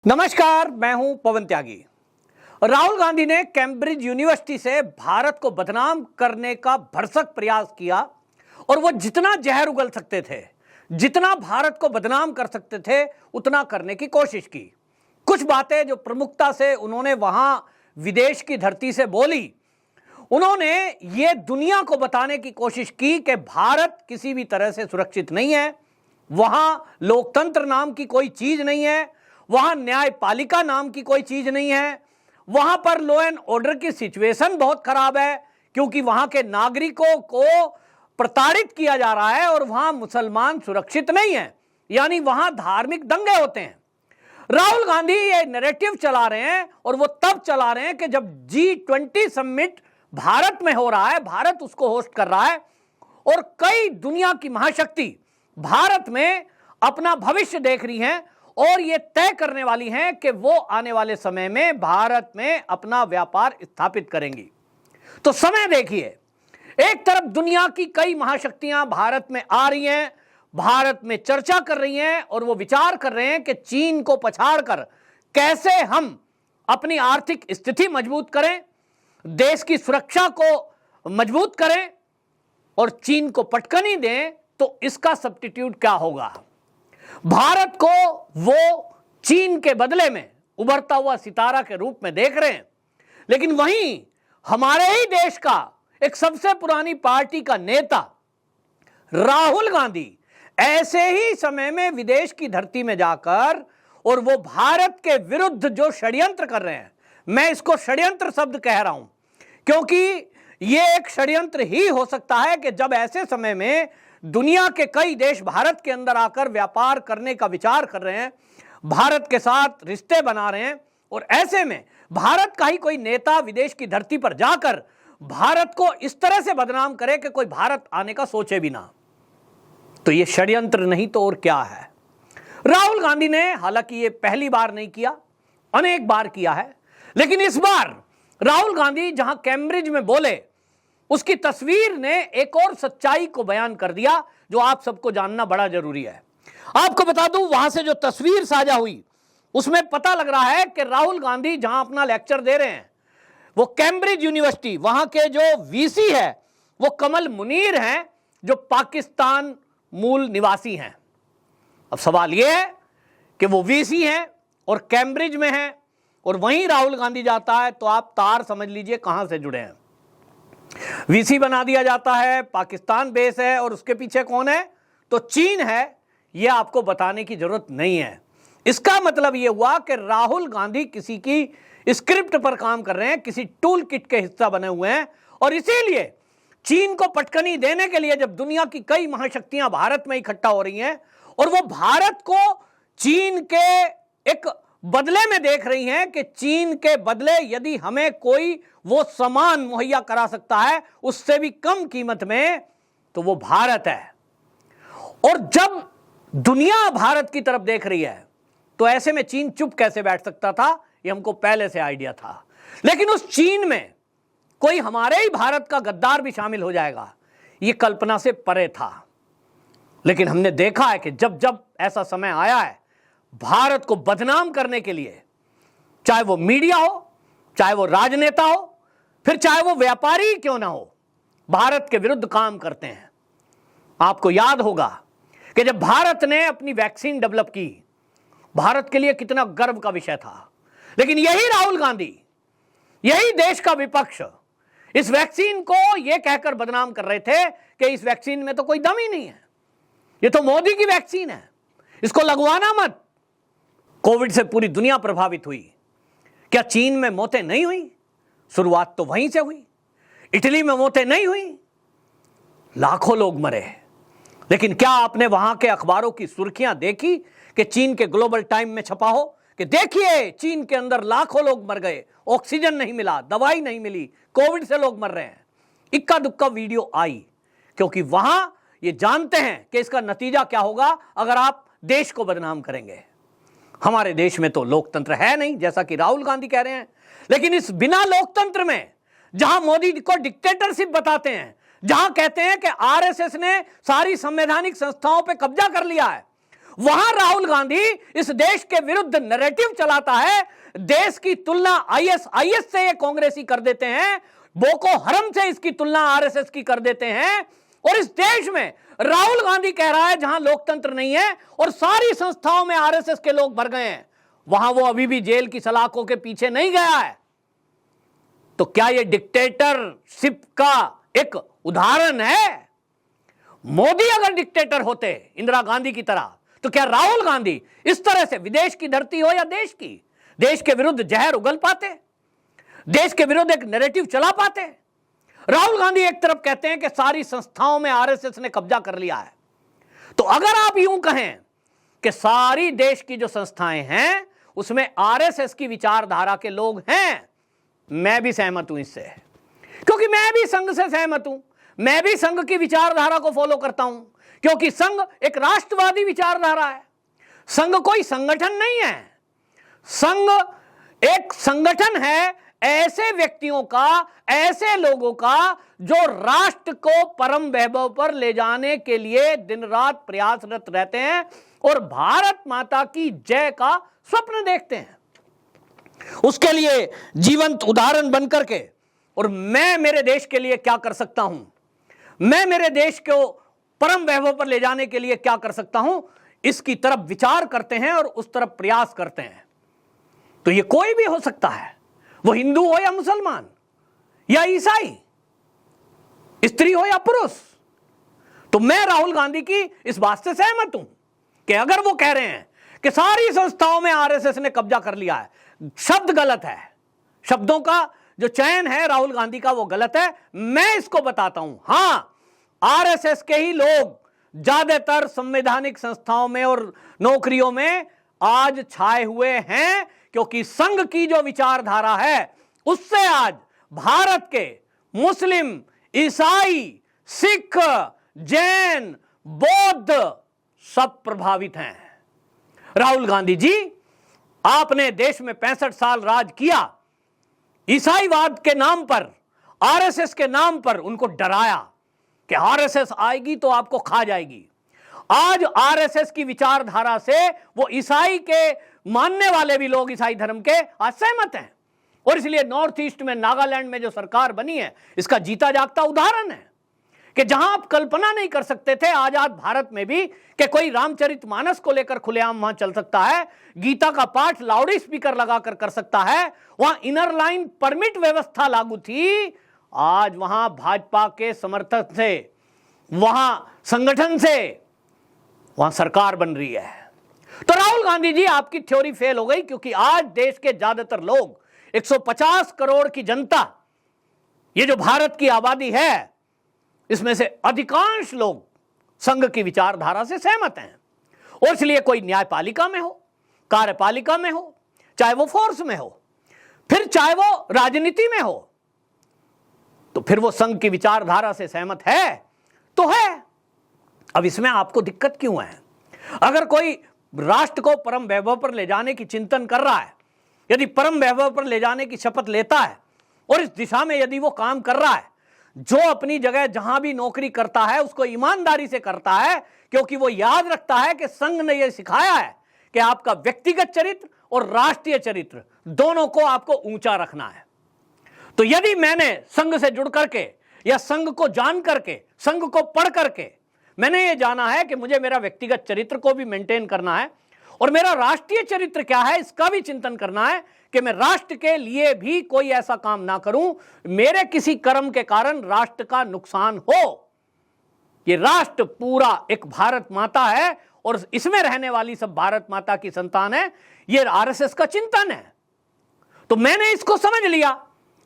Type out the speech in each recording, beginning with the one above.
नमस्कार, मैं हूं पवन त्यागी। राहुल गांधी ने कैम्ब्रिज यूनिवर्सिटी से भारत को बदनाम करने का भरसक प्रयास किया और वो जितना जहर उगल सकते थे, जितना भारत को बदनाम कर सकते थे, उतना करने की कोशिश की। कुछ बातें जो प्रमुखता से उन्होंने वहां विदेश की धरती से बोली, उन्होंने ये दुनिया को बताने की कोशिश की कि भारत किसी भी तरह से सुरक्षित नहीं है, वहां लोकतंत्र नाम की कोई चीज नहीं है, वहां न्यायपालिका नाम की कोई चीज नहीं है, वहां पर लॉ एंड ऑर्डर की सिचुएशन बहुत खराब है क्योंकि वहां के नागरिकों को प्रताड़ित किया जा रहा है और वहां मुसलमान सुरक्षित नहीं है, यानी वहां धार्मिक दंगे होते हैं। राहुल गांधी ये नैरेटिव चला रहे हैं और वो तब चला रहे हैं कि जब G20 समिट भारत में हो रहा है, भारत उसको होस्ट कर रहा है और कई दुनिया की महाशक्ति भारत में अपना भविष्य देख रही हैं और ये तय करने वाली हैं कि वो आने वाले समय में भारत में अपना व्यापार स्थापित करेंगी। तो समय देखिए, एक तरफ दुनिया की कई महाशक्तियां भारत में आ रही हैं, भारत में चर्चा कर रही हैं और वो विचार कर रहे हैं कि चीन को पछाड़कर कैसे हम अपनी आर्थिक स्थिति मजबूत करें, देश की सुरक्षा को मजबूत करें और चीन को पटकनी दें। तो इसका सब्स्टिट्यूट क्या होगा? भारत को वो चीन के बदले में उभरता हुआ सितारा के रूप में देख रहे हैं, लेकिन वहीं हमारे ही देश का एक सबसे पुरानी पार्टी का नेता राहुल गांधी ऐसे ही समय में विदेश की धरती में जाकर और वो भारत के विरुद्ध जो षड्यंत्र कर रहे हैं, मैं इसको षड्यंत्र शब्द कह रहा हूं क्योंकि ये एक षड्यंत्र ही हो सकता है कि जब ऐसे समय में दुनिया के कई देश भारत के अंदर आकर व्यापार करने का विचार कर रहे हैं, भारत के साथ रिश्ते बना रहे हैं और ऐसे में भारत का ही कोई नेता विदेश की धरती पर जाकर भारत को इस तरह से बदनाम करे कि कोई भारत आने का सोचे भी ना, तो ये षड्यंत्र नहीं तो और क्या है। राहुल गांधी ने हालांकि ये पहली बार नहीं किया, अनेक बार किया है, लेकिन इस बार राहुल गांधी जहां कैम्ब्रिज में बोले उसकी तस्वीर ने एक और सच्चाई को बयान कर दिया जो आप सबको जानना बड़ा जरूरी है। आपको बता दूं, वहां से जो तस्वीर साझा हुई उसमें पता लग रहा है कि राहुल गांधी जहां अपना लेक्चर दे रहे हैं वो कैम्ब्रिज यूनिवर्सिटी, वहां के जो वीसी है वो कमल मुनीर हैं जो पाकिस्तान मूल निवासी हैं। अब सवाल यह है कि वो वीसी हैं और कैम्ब्रिज में हैं और वहीं राहुल गांधी जाता है, तो आप तार समझ लीजिए कहां से जुड़े हैं। वीसी बना दिया जाता है, पाकिस्तान बेस है और उसके पीछे कौन है? तो चीन है। यह आपको बताने की जरूरत नहीं है। इसका मतलब यह हुआ कि राहुल गांधी किसी की स्क्रिप्ट पर काम कर रहे हैं, किसी टूल किट के हिस्सा बने हुए हैं और इसीलिए चीन को पटकनी देने के लिए जब दुनिया की कई महाशक्तियां भारत में इकट्ठा हो रही हैं और वो भारत को चीन के एक बदले में देख रही हैं कि चीन के बदले यदि हमें कोई वो सामान मुहैया करा सकता है उससे भी कम कीमत में, तो वो भारत है। और जब दुनिया भारत की तरफ देख रही है तो ऐसे में चीन चुप कैसे बैठ सकता था? ये हमको पहले से आइडिया था, लेकिन उस चीन में कोई हमारे ही भारत का गद्दार भी शामिल हो जाएगा, ये कल्पना से परे था। लेकिन हमने देखा है कि जब जब ऐसा समय आया है भारत को बदनाम करने के लिए, चाहे वो मीडिया हो, चाहे वो राजनेता हो, फिर चाहे वो व्यापारी क्यों ना हो, भारत के विरुद्ध काम करते हैं। आपको याद होगा कि जब भारत ने अपनी वैक्सीन डेवलप की, भारत के लिए कितना गर्व का विषय था, लेकिन यही राहुल गांधी, यही देश का विपक्ष इस वैक्सीन को यह कहकर बदनाम कर रहे थे कि इस वैक्सीन में तो कोई दम ही नहीं है, ये तो मोदी की वैक्सीन है, इसको लगवाना मत। कोविड से पूरी दुनिया प्रभावित हुई, क्या चीन में मौतें नहीं हुई? शुरुआत तो वहीं से हुई। इटली में मौतें नहीं हुई, लाखों लोग मरे। लेकिन क्या आपने वहां के अखबारों की सुर्खियां देखी कि चीन के ग्लोबल टाइम में छपा हो कि देखिए चीन के अंदर लाखों लोग मर गए, ऑक्सीजन नहीं मिला, दवाई नहीं मिली, कोविड से लोग मर रहे हैं। इक्का दुक्का वीडियो आई क्योंकि वहां ये जानते हैं कि इसका नतीजा क्या होगा अगर आप देश को बदनाम करेंगे। हमारे देश में तो लोकतंत्र है नहीं, जैसा कि राहुल गांधी कह रहे हैं, लेकिन इस बिना लोकतंत्र में जहां मोदी को डिक्टेटरशिप बताते हैं, जहां कहते हैं कि आरएसएस ने सारी संवैधानिक संस्थाओं पे कब्जा कर लिया है, वहां राहुल गांधी इस देश के विरुद्ध नैरेटिव चलाता है। देश की तुलना आईएस से ये कांग्रेसी कर देते हैं, बोको हरम से इसकी तुलना आरएसएस की कर देते हैं। और इस देश में राहुल गांधी कह रहा है जहां लोकतंत्र नहीं है और सारी संस्थाओं में आरएसएस के लोग भर गए हैं, वहां वो अभी भी जेल की सलाखों के पीछे नहीं गया है। तो क्या यह डिक्टेटरशिप का एक उदाहरण है? मोदी अगर डिक्टेटर होते इंदिरा गांधी की तरह, तो क्या राहुल गांधी इस तरह से विदेश की धरती हो या देश की, देश के विरुद्ध जहर उगल पाते, देश के विरुद्ध एक नैरेटिव चला पाते? राहुल गांधी एक तरफ कहते हैं कि सारी संस्थाओं में आरएसएस ने कब्जा कर लिया है। तो अगर आप यूं कहें कि सारी देश की जो संस्थाएं हैं उसमें आरएसएस की विचारधारा के लोग हैं, मैं भी सहमत हूं इससे, क्योंकि मैं भी संघ से सहमत हूं। मैं भी संघ की विचारधारा को फॉलो करता हूं, क्योंकि संघ एक राष्ट्रवादी विचारधारा है। संघ कोई संगठन नहीं है। संघ एक संगठन है ऐसे व्यक्तियों का, ऐसे लोगों का जो राष्ट्र को परम वैभव पर ले जाने के लिए दिन रात प्रयासरत रहते हैं और भारत माता की जय का स्वप्न देखते हैं, उसके लिए जीवंत उदाहरण बनकर के। और मैं मेरे देश के लिए क्या कर सकता हूं, मैं मेरे देश को परम वैभव पर ले जाने के लिए क्या कर सकता हूं, इसकी तरफ विचार करते हैं और उस तरफ प्रयास करते हैं। तो ये कोई भी हो सकता है, वो हिंदू हो या मुसलमान या ईसाई, स्त्री हो या पुरुष। तो मैं राहुल गांधी की इस बात से सहमत हूं कि अगर वो कह रहे हैं कि सारी संस्थाओं में आरएसएस ने कब्जा कर लिया है, शब्द गलत है, शब्दों का जो चयन है राहुल गांधी का वो गलत है। मैं इसको बताता हूं, हां, आरएसएस के ही लोग ज्यादातर संवैधानिक संस्थाओं में और नौकरियों में आज छाए हुए हैं, क्योंकि संघ की जो विचारधारा है उससे आज भारत के मुस्लिम, ईसाई, सिख, जैन, बौद्ध सब प्रभावित हैं। राहुल गांधी जी, आपने देश में 65 साल राज किया, ईसाईवाद के नाम पर, आरएसएस के नाम पर उनको डराया कि आरएसएस आएगी तो आपको खा जाएगी। आज आरएसएस की विचारधारा से वो ईसाई के मानने वाले भी लोग, ईसाई धर्म के, आज सहमत हैं। और इसलिए नॉर्थ ईस्ट में, नागालैंड में जो सरकार बनी है, इसका जीता जागता उदाहरण है कि जहां आप कल्पना नहीं कर सकते थे आजाद भारत में भी कि कोई रामचरितमानस को लेकर खुलेआम वहां चल सकता है, गीता का पाठ लाउड स्पीकर लगाकर कर सकता है, वहां इनर लाइन परमिट व्यवस्था लागू थी, आज वहां भाजपा के समर्थन से, वहां संगठन से वहां सरकार बन रही है। तो राहुल गांधी जी, आपकी थ्योरी फेल हो गई, क्योंकि आज देश के ज्यादातर लोग, 150 करोड़ की जनता, ये जो भारत की आबादी है, इसमें से अधिकांश लोग संघ की विचारधारा से सहमत हैं। और इसलिए कोई न्यायपालिका में हो, कार्यपालिका में हो, चाहे वो फोर्स में हो, फिर चाहे वो राजनीति में हो, तो फिर वो संघ की विचारधारा से सहमत है तो है। अब इसमें आपको दिक्कत क्यों है? अगर कोई राष्ट्र को परम वैभव पर ले जाने की चिंतन कर रहा है, यदि परम वैभव पर ले जाने की शपथ लेता है और इस दिशा में यदि वो काम कर रहा है, जो अपनी जगह जहां भी नौकरी करता है उसको ईमानदारी से करता है, क्योंकि वो याद रखता है कि संघ ने यह सिखाया है कि आपका व्यक्तिगत चरित्र और राष्ट्रीय चरित्र दोनों को आपको ऊंचा रखना है। तो यदि मैंने संघ से जुड़ करके या संघ को जान करके, संघ को पढ़ करके मैंने ये जाना है कि मुझे मेरा व्यक्तिगत चरित्र को भी मेंटेन करना है और मेरा राष्ट्रीय चरित्र क्या है इसका भी चिंतन करना है कि मैं राष्ट्र के लिए भी कोई ऐसा काम ना करूं, मेरे किसी कर्म के कारण राष्ट्र का नुकसान हो। ये राष्ट्र पूरा एक भारत माता है और इसमें रहने वाली सब भारत माता की संतान है, ये आरएसएस का चिंतन है। तो मैंने इसको समझ लिया।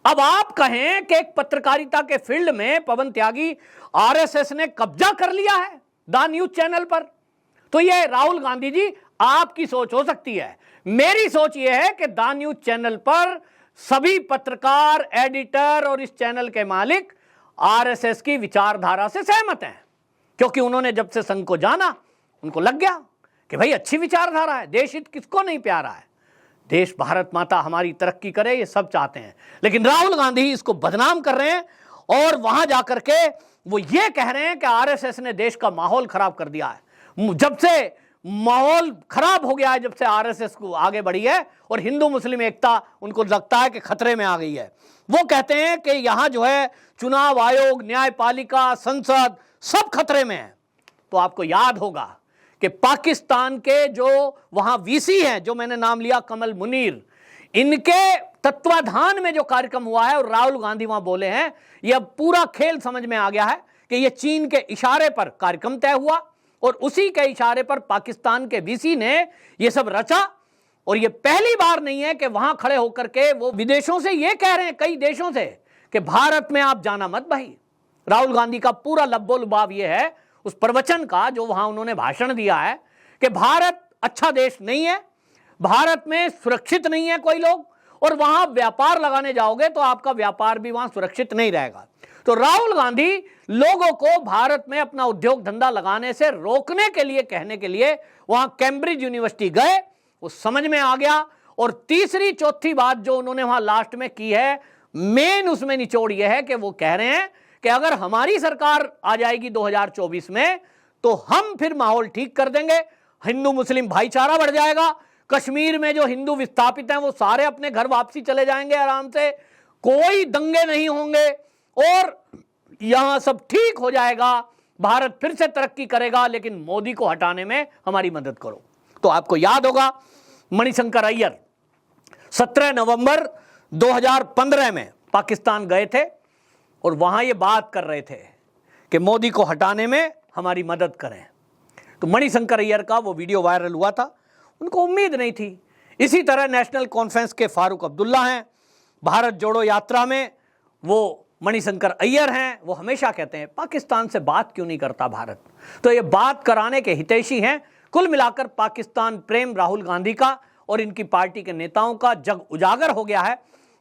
अब आप कहें कि एक पत्रकारिता के फील्ड में पवन त्यागी, आरएसएस ने कब्जा कर लिया है द न्यूज चैनल पर, तो यह राहुल गांधी जी आपकी सोच हो सकती है। मेरी सोच यह है कि द न्यूज चैनल पर सभी पत्रकार, एडिटर और इस चैनल के मालिक आरएसएस की विचारधारा से सहमत हैं, क्योंकि उन्होंने जब से संघ को जाना उनको लग गया कि भाई अच्छी विचारधारा है, देश हित किसको नहीं प्यारा है, देश भारत माता हमारी तरक्की करे, ये सब चाहते हैं। लेकिन राहुल गांधी इसको बदनाम कर रहे हैं और वहां जाकर के वो ये कह रहे हैं कि आरएसएस ने देश का माहौल खराब कर दिया है। जब से माहौल खराब हो गया है जब से आरएसएस को आगे बढ़ी है और हिंदू मुस्लिम एकता उनको लगता है कि खतरे में आ गई है। वो कहते हैं कि यहां जो है चुनाव आयोग, न्यायपालिका, संसद सब खतरे में है। तो आपको याद होगा कि पाकिस्तान के जो वहां वीसी हैं, जो मैंने नाम लिया कमल मुनीर, इनके तत्वाधान में जो कार्यक्रम हुआ है और राहुल गांधी वहां बोले हैं, यह पूरा खेल समझ में आ गया है कि यह चीन के इशारे पर कार्यक्रम तय हुआ और उसी के इशारे पर पाकिस्तान के वीसी ने यह सब रचा। और यह पहली बार नहीं है कि वहां खड़े होकर के वो विदेशों से यह कह रहे हैं, कई देशों से, कि भारत में आप जाना मत भाई। राहुल गांधी का पूरा लब्बो लुबाव यह है उस प्रवचन का जो वहां उन्होंने भाषण दिया है कि भारत अच्छा देश नहीं है, भारत में सुरक्षित नहीं है कोई लोग, और वहां व्यापार लगाने जाओगे तो आपका व्यापार भी वहां सुरक्षित नहीं रहेगा। तो राहुल गांधी लोगों को भारत में अपना उद्योग धंधा लगाने से रोकने के लिए, कहने के लिए वहां कैम्ब्रिज यूनिवर्सिटी गए। वो समझ में आ गया। और तीसरी चौथी बात जो उन्होंने वहां लास्ट में की है, मेन उसमें निचोड़ यह है कि वो कह रहे हैं कि अगर हमारी सरकार आ जाएगी 2024 में तो हम फिर माहौल ठीक कर देंगे, हिंदू मुस्लिम भाईचारा बढ़ जाएगा, कश्मीर में जो हिंदू विस्थापित हैं वो सारे अपने घर वापसी चले जाएंगे आराम से, कोई दंगे नहीं होंगे और यहां सब ठीक हो जाएगा, भारत फिर से तरक्की करेगा, लेकिन मोदी को हटाने में हमारी मदद करो। तो आपको याद होगा मणिशंकर अय्यर 17 नवंबर 2015 में पाकिस्तान गए थे और वहां ये बात कर रहे थे कि मोदी को हटाने में हमारी मदद करें। तो मणिशंकर अय्यर का वो वीडियो वायरल हुआ था, उनको उम्मीद नहीं थी। इसी तरह नेशनल कॉन्फ्रेंस के फारूक अब्दुल्ला हैं, भारत जोड़ो यात्रा में वो मणिशंकर अय्यर हैं, वो हमेशा कहते हैं पाकिस्तान से बात क्यों नहीं करता भारत। तो ये बात कराने के हितैषी हैं। कुल मिलाकर पाकिस्तान प्रेम राहुल गांधी का और इनकी पार्टी के नेताओं का जग उजागर हो गया है।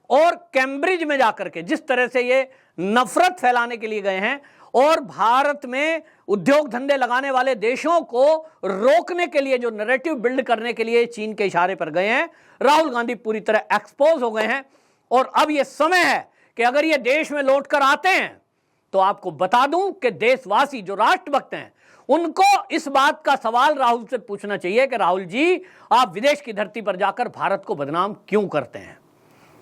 और कैम्ब्रिज में जाकर के जिस तरह से ये नफरत फैलाने के लिए गए हैं और भारत में उद्योग धंधे लगाने वाले देशों को रोकने के लिए जो नैरेटिव बिल्ड करने के लिए चीन के इशारे पर गए हैं, राहुल गांधी पूरी तरह एक्सपोज हो गए हैं। और अब यह समय है कि अगर ये देश में लौटकर आते हैं तो आपको बता दूं कि देशवासी जो राष्ट्रभक्त हैं उनको इस बात का सवाल राहुल से पूछना चाहिए कि राहुल जी, आप विदेश की धरती पर जाकर भारत को बदनाम क्यों करते हैं।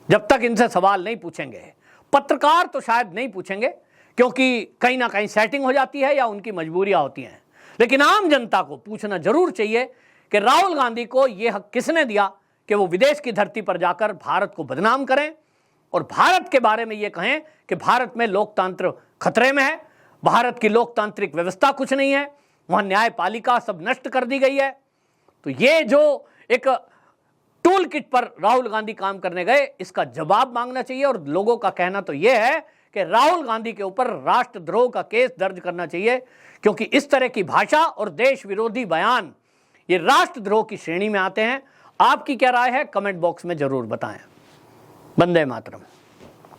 जब तक इनसे सवाल नहीं पूछेंगे, पत्रकार तो शायद नहीं पूछेंगे क्योंकि कहीं ना कहीं सेटिंग हो जाती है या उनकी मजबूरियां होती हैं, लेकिन आम जनता को पूछना जरूर चाहिए कि राहुल गांधी को यह हक किसने दिया कि वो विदेश की धरती पर जाकर भारत को बदनाम करें और भारत के बारे में ये कहें कि भारत में लोकतंत्र खतरे में है, भारत की लोकतांत्रिक व्यवस्था कुछ नहीं है, वहां न्यायपालिका सब नष्ट कर दी गई है। तो ये जो एक टूल किट पर राहुल गांधी काम करने गए, इसका जवाब मांगना चाहिए। और लोगों का कहना तो यह है कि राहुल गांधी के ऊपर राष्ट्रद्रोह का केस दर्ज करना चाहिए, क्योंकि इस तरह की भाषा और देश विरोधी बयान ये राष्ट्रद्रोह की श्रेणी में आते हैं। आपकी क्या राय है, कमेंट बॉक्स में जरूर बताएं। वंदे मातरम।